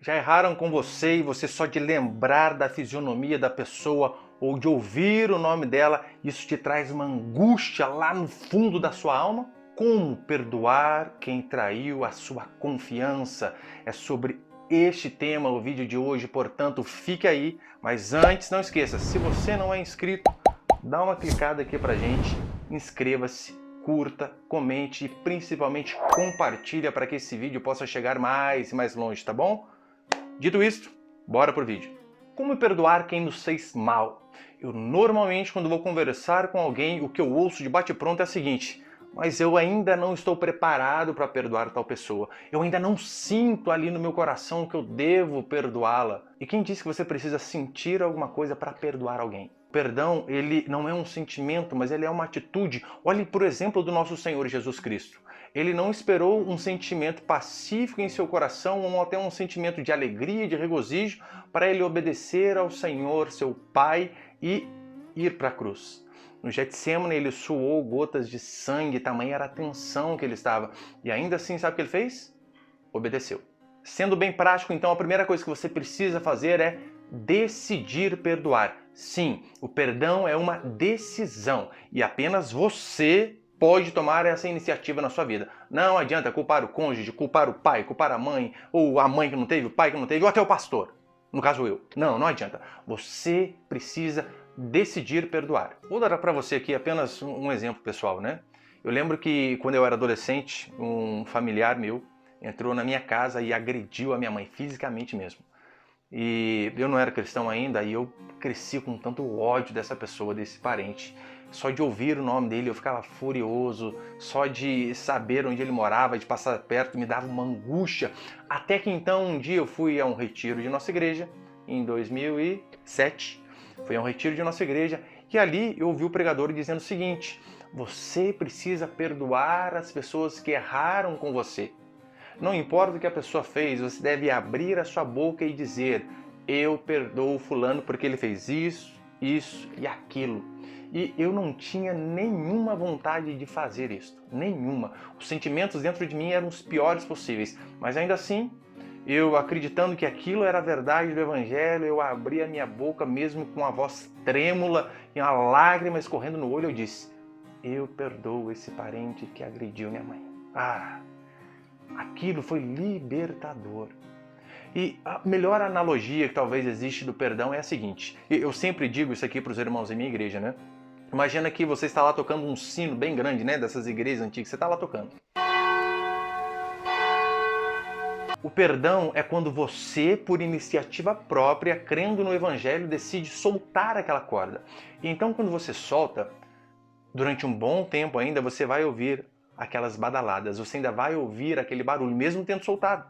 Já erraram com você e você só de lembrar da fisionomia da pessoa ou de ouvir o nome dela, isso te traz uma angústia lá no fundo da sua alma? Como perdoar quem traiu a sua confiança? É sobre este tema o vídeo de hoje, portanto fique aí. Mas antes, não esqueça, se você não é inscrito, dá uma clicada aqui pra gente, inscreva-se, curta, comente e principalmente compartilha para que esse vídeo possa chegar mais e mais longe, tá bom? Dito isto, bora pro vídeo. Como perdoar quem nos fez mal? Eu normalmente, quando vou conversar com alguém, o que eu ouço de bate-pronto é o seguinte: mas eu ainda não estou preparado para perdoar tal pessoa. Eu ainda não sinto ali no meu coração que eu devo perdoá-la. E quem disse que você precisa sentir alguma coisa para perdoar alguém? Perdão, ele não é um sentimento, mas ele é uma atitude. Olhe, por exemplo, do nosso Senhor Jesus Cristo. Ele não esperou um sentimento pacífico em seu coração ou até um sentimento de alegria, de regozijo, para ele obedecer ao Senhor, seu Pai, e ir para a cruz. No Getsêmani ele suou gotas de sangue, tamanha era a tensão que ele estava. E ainda assim, sabe o que ele fez? Obedeceu. Sendo bem prático, então, a primeira coisa que você precisa fazer é decidir perdoar. Sim, o perdão é uma decisão e apenas você pode tomar essa iniciativa na sua vida. Não adianta culpar o cônjuge, culpar o pai, culpar a mãe, ou a mãe que não teve, o pai que não teve, ou até o pastor. No caso eu. Não adianta. Você precisa decidir perdoar. Vou dar para você aqui apenas um exemplo pessoal, né? Eu lembro que quando eu era adolescente, um familiar meu entrou na minha casa e agrediu a minha mãe, fisicamente mesmo. E eu não era cristão ainda e eu cresci com tanto ódio dessa pessoa, desse parente. Só de ouvir o nome dele eu ficava furioso, só de saber onde ele morava, de passar perto, me dava uma angústia. Até que então um dia eu fui a um retiro de nossa igreja, em 2007. Fui a um retiro de nossa igreja e ali eu ouvi o pregador dizendo o seguinte: você precisa perdoar as pessoas que erraram com você. Não importa o que a pessoa fez, você deve abrir a sua boca e dizer: eu perdoo fulano porque ele fez isso, isso e aquilo. E eu não tinha nenhuma vontade de fazer isso, nenhuma. Os sentimentos dentro de mim eram os piores possíveis, mas ainda assim, eu acreditando que aquilo era a verdade do Evangelho, eu abri a minha boca mesmo com a voz trêmula e uma lágrima escorrendo no olho, eu disse: eu perdoo esse parente que agrediu minha mãe. Aquilo foi libertador. E a melhor analogia que talvez existe do perdão é a seguinte: eu sempre digo isso aqui para os irmãos em minha igreja, né? Imagina que você está lá tocando um sino bem grande, né? Dessas igrejas antigas, você está lá tocando. O perdão é quando você, por iniciativa própria, crendo no Evangelho, decide soltar aquela corda. E então, quando você solta, durante um bom tempo ainda, você vai ouvir aquelas badaladas, você ainda vai ouvir aquele barulho, mesmo tendo soltado.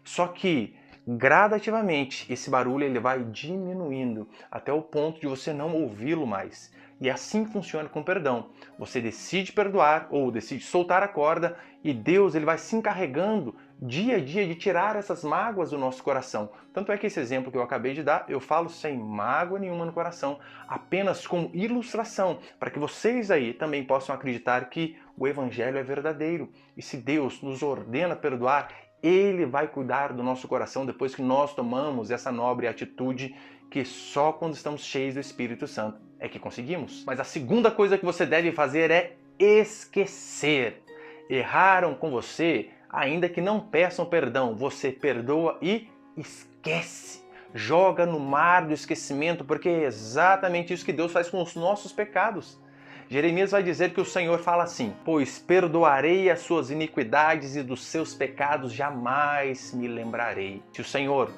Só que, gradativamente, esse barulho ele vai diminuindo até o ponto de você não ouvi-lo mais. E é assim que funciona com o perdão. Você decide perdoar ou decide soltar a corda e Deus ele vai se encarregando dia a dia de tirar essas mágoas do nosso coração. Tanto é que esse exemplo que eu acabei de dar, eu falo sem mágoa nenhuma no coração, apenas como ilustração, para que vocês aí também possam acreditar que o Evangelho é verdadeiro. E se Deus nos ordena perdoar, Ele vai cuidar do nosso coração depois que nós tomamos essa nobre atitude que só quando estamos cheios do Espírito Santo é que conseguimos. Mas a segunda coisa que você deve fazer é esquecer. Erraram com você, ainda que não peçam perdão, você perdoa e esquece. Joga no mar do esquecimento, porque é exatamente isso que Deus faz com os nossos pecados. Jeremias vai dizer que o Senhor fala assim: pois perdoarei as suas iniquidades e dos seus pecados jamais me lembrarei. Se o Senhor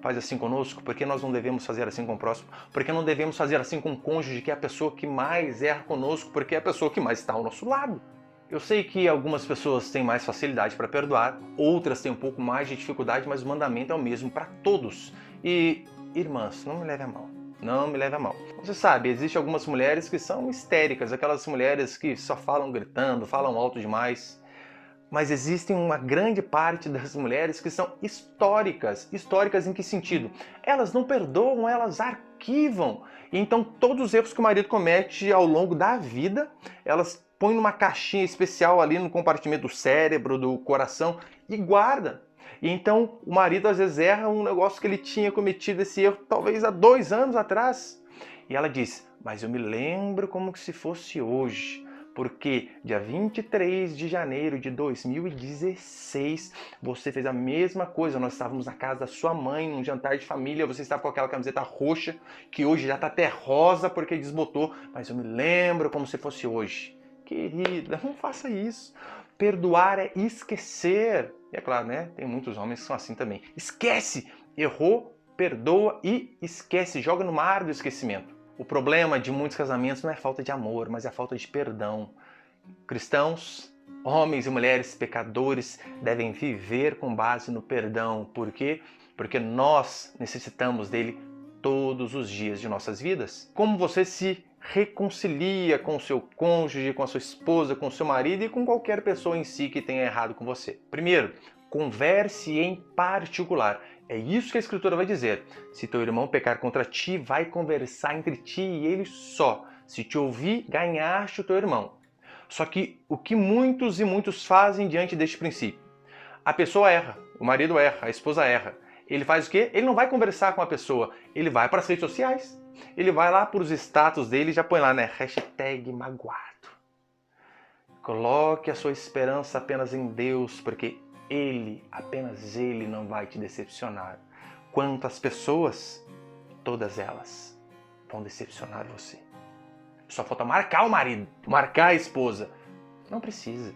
faz assim conosco, por que nós não devemos fazer assim com o próximo? Por que não devemos fazer assim com o cônjuge, que é a pessoa que mais erra conosco, porque é a pessoa que mais está ao nosso lado? Eu sei que algumas pessoas têm mais facilidade para perdoar, outras têm um pouco mais de dificuldade, mas o mandamento é o mesmo para todos. E, irmãs, não me leve a mal. Não me leve a mal. Você sabe, existem algumas mulheres que são histéricas, aquelas mulheres que só falam gritando, falam alto demais. Mas existem uma grande parte das mulheres que são históricas. Históricas em que sentido? Elas não perdoam, elas arquivam. E então todos os erros que o marido comete ao longo da vida, elas põem numa caixinha especial ali no compartimento do cérebro, do coração e guardam. E então o marido às vezes erra um negócio que ele tinha cometido esse erro talvez há 2 anos atrás. E ela diz, mas eu me lembro como que se fosse hoje, porque dia 23 de janeiro de 2016 você fez a mesma coisa. Nós estávamos na casa da sua mãe, num jantar de família, você estava com aquela camiseta roxa, que hoje já está até rosa porque desbotou, mas eu me lembro como se fosse hoje. Querida, não faça isso. Perdoar é esquecer. E é claro, né? Tem muitos homens que são assim também. Esquece! Errou, perdoa e esquece. Joga no mar do esquecimento. O problema de muitos casamentos não é falta de amor, mas é a falta de perdão. Cristãos, homens e mulheres pecadores devem viver com base no perdão. Por quê? Porque nós necessitamos dele todos os dias de nossas vidas. Como você se reconcilia com o seu cônjuge, com a sua esposa, com o seu marido e com qualquer pessoa em si que tenha errado com você? Primeiro, converse em particular. É isso que a Escritura vai dizer. Se teu irmão pecar contra ti, vai conversar entre ti e ele só. Se te ouvir, ganhaste o teu irmão. Só que o que muitos e muitos fazem diante deste princípio? A pessoa erra, o marido erra, a esposa erra. Ele faz o quê? Ele não vai conversar com a pessoa, ele vai para as redes sociais. Ele vai lá para os status dele e já põe lá, né? Hashtag magoado. Coloque a sua esperança apenas em Deus, porque Ele, apenas Ele não vai te decepcionar. Quantas pessoas, todas elas vão decepcionar você. Só falta marcar o marido, marcar a esposa. Não precisa.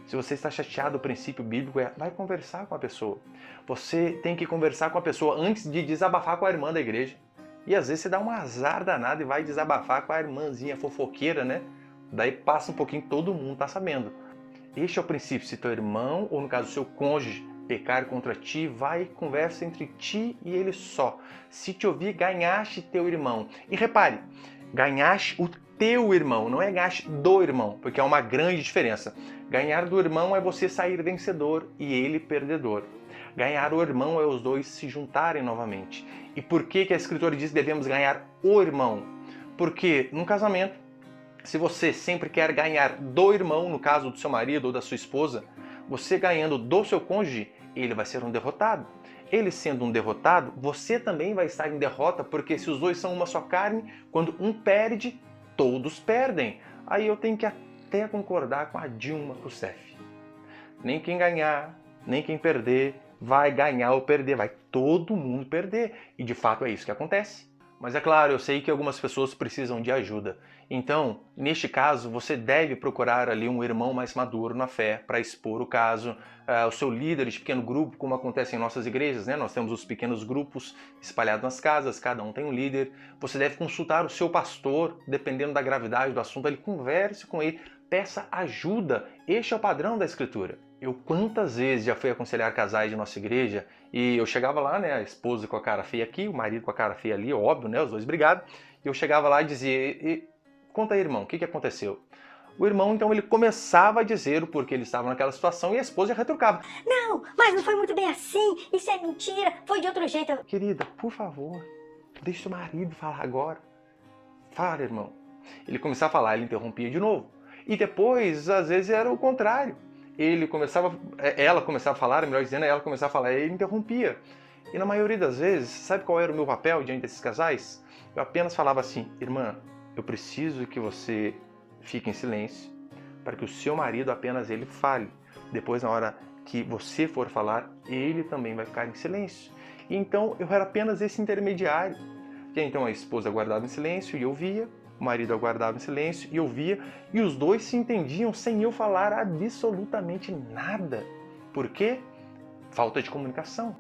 Se você está chateado, o princípio bíblico é, vai conversar com a pessoa. Você tem que conversar com a pessoa antes de desabafar com a irmã da igreja. E às vezes você dá um azar danado e vai desabafar com a irmãzinha fofoqueira, né? Daí passa um pouquinho, todo mundo está sabendo. Este é o princípio. Se teu irmão, ou no caso seu cônjuge, pecar contra ti, vai e conversa entre ti e ele só. Se te ouvir, ganhaste teu irmão. E repare, ganhaste o teu irmão, não é ganhaste do irmão, porque há uma grande diferença. Ganhar do irmão é você sair vencedor e ele perdedor. Ganhar o irmão é os dois se juntarem novamente. E por que a Escritura diz que devemos ganhar o irmão? Porque num casamento, se você sempre quer ganhar do irmão, no caso do seu marido ou da sua esposa, você ganhando do seu cônjuge, ele vai ser um derrotado. Ele sendo um derrotado, você também vai estar em derrota, porque se os dois são uma só carne, quando um perde, todos perdem. Aí eu tenho que até concordar com a Dilma Rousseff. Nem quem ganhar, nem quem perder, vai ganhar ou perder, vai todo mundo perder. E de fato é isso que acontece. Mas é claro, eu sei que algumas pessoas precisam de ajuda. Então, neste caso, você deve procurar ali um irmão mais maduro na fé para expor o caso, o seu líder de pequeno grupo, como acontece em nossas igrejas, né? Nós temos os pequenos grupos espalhados nas casas, cada um tem um líder. Você deve consultar o seu pastor, dependendo da gravidade do assunto, ele converse com ele, peça ajuda. Este é o padrão da Escritura. Eu quantas vezes já fui aconselhar casais de nossa igreja e eu chegava lá, né, a esposa com a cara feia aqui, o marido com a cara feia ali, óbvio, né, os dois brigados, e eu chegava lá e dizia, conta aí, irmão, o que aconteceu? O irmão, então, ele começava a dizer o porquê ele estava naquela situação e a esposa já retrucava. Não, mas não foi muito bem assim, isso é mentira, foi de outro jeito. Querida, por favor, deixa o marido falar agora. Fala, irmão. Ele começava a falar, ele interrompia de novo. E depois, às vezes, era o contrário. Ela começava a falar, melhor dizendo, ela começava a falar, e ele interrompia. E na maioria das vezes, sabe qual era o meu papel diante desses casais? Eu apenas falava assim, irmã, eu preciso que você fique em silêncio, para que o seu marido apenas ele fale. Depois, na hora que você for falar, ele também vai ficar em silêncio. E então, eu era apenas esse intermediário. E então a esposa guardava em silêncio e eu via, o marido aguardava em silêncio e eu via, e os dois se entendiam sem eu falar absolutamente nada. Por quê? Falta de comunicação.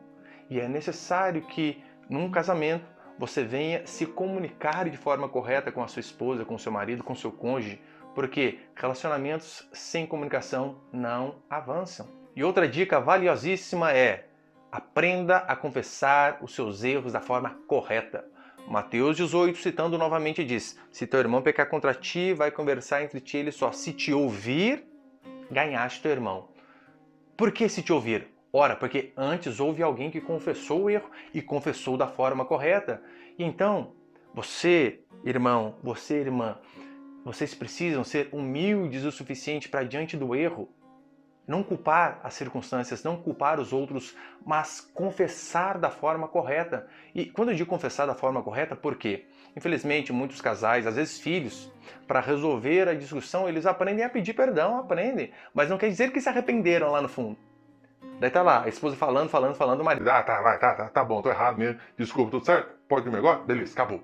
E é necessário que, num casamento, você venha se comunicar de forma correta com a sua esposa, com o seu marido, com o seu cônjuge, porque relacionamentos sem comunicação não avançam. E outra dica valiosíssima é: aprenda a confessar os seus erros da forma correta. Mateus 18, citando novamente, diz: se teu irmão pecar contra ti, vai conversar entre ti e ele só. Se te ouvir, ganhaste teu irmão. Por que se te ouvir? Ora, porque antes houve alguém que confessou o erro e confessou da forma correta. E então, você, irmão, você, irmã, vocês precisam ser humildes o suficiente para, diante do erro, Não culpar as circunstâncias, não culpar os outros, mas confessar da forma correta. E quando eu digo confessar da forma correta, por quê? Infelizmente, muitos casais, às vezes filhos, para resolver a discussão, eles aprendem a pedir perdão, aprendem, mas não quer dizer que se arrependeram lá no fundo. Daí tá lá, a esposa falando, o marido, tá bom, tô errado mesmo, desculpa, tudo certo? Pode ir agora? Beleza, acabou.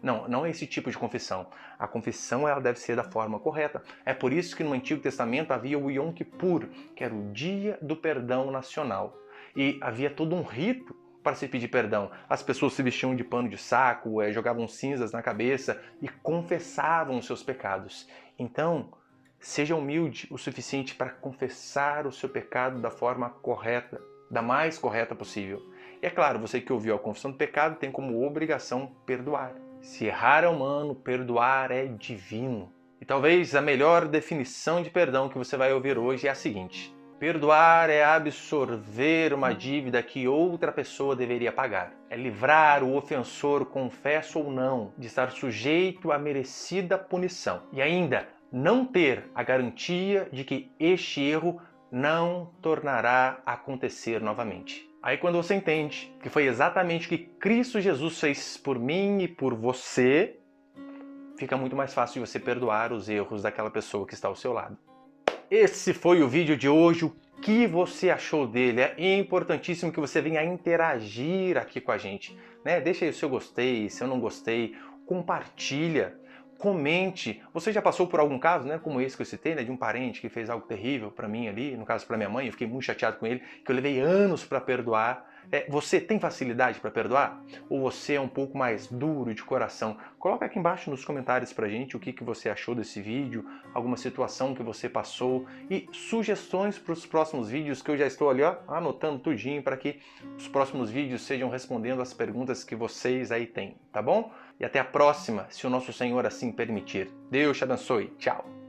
Não, não é esse tipo de confissão. A confissão ela deve ser da forma correta. É por isso que no Antigo Testamento havia o Yom Kippur, que era o dia do perdão nacional. E havia todo um rito para se pedir perdão. As pessoas se vestiam de pano de saco, jogavam cinzas na cabeça e confessavam os seus pecados. Então, seja humilde o suficiente para confessar o seu pecado da forma correta, da mais correta possível. E é claro, você que ouviu a confissão do pecado tem como obrigação perdoar. Se errar é humano, perdoar é divino. E talvez a melhor definição de perdão que você vai ouvir hoje é a seguinte: perdoar é absorver uma dívida que outra pessoa deveria pagar. É livrar o ofensor, confesso ou não, de estar sujeito à merecida punição. E ainda, não ter a garantia de que este erro não tornará a acontecer novamente. Aí quando você entende que foi exatamente o que Cristo Jesus fez por mim e por você, fica muito mais fácil de você perdoar os erros daquela pessoa que está ao seu lado. Esse foi o vídeo de hoje. O que você achou dele? É importantíssimo que você venha interagir aqui com a gente, né? Deixa aí o seu gostei, se eu não gostei, compartilha. Comente. Você já passou por algum caso, né, como esse que eu citei, né, de um parente que fez algo terrível para mim ali, no caso para minha mãe, eu fiquei muito chateado com ele, que eu levei anos para perdoar. Você tem facilidade para perdoar? Ou você é um pouco mais duro de coração? Coloca aqui embaixo nos comentários pra gente o que você achou desse vídeo, alguma situação que você passou e sugestões para os próximos vídeos, que eu já estou ali anotando tudinho para que os próximos vídeos sejam respondendo as perguntas que vocês aí têm, tá bom? E até a próxima, se o nosso Senhor assim permitir. Deus te abençoe. Tchau!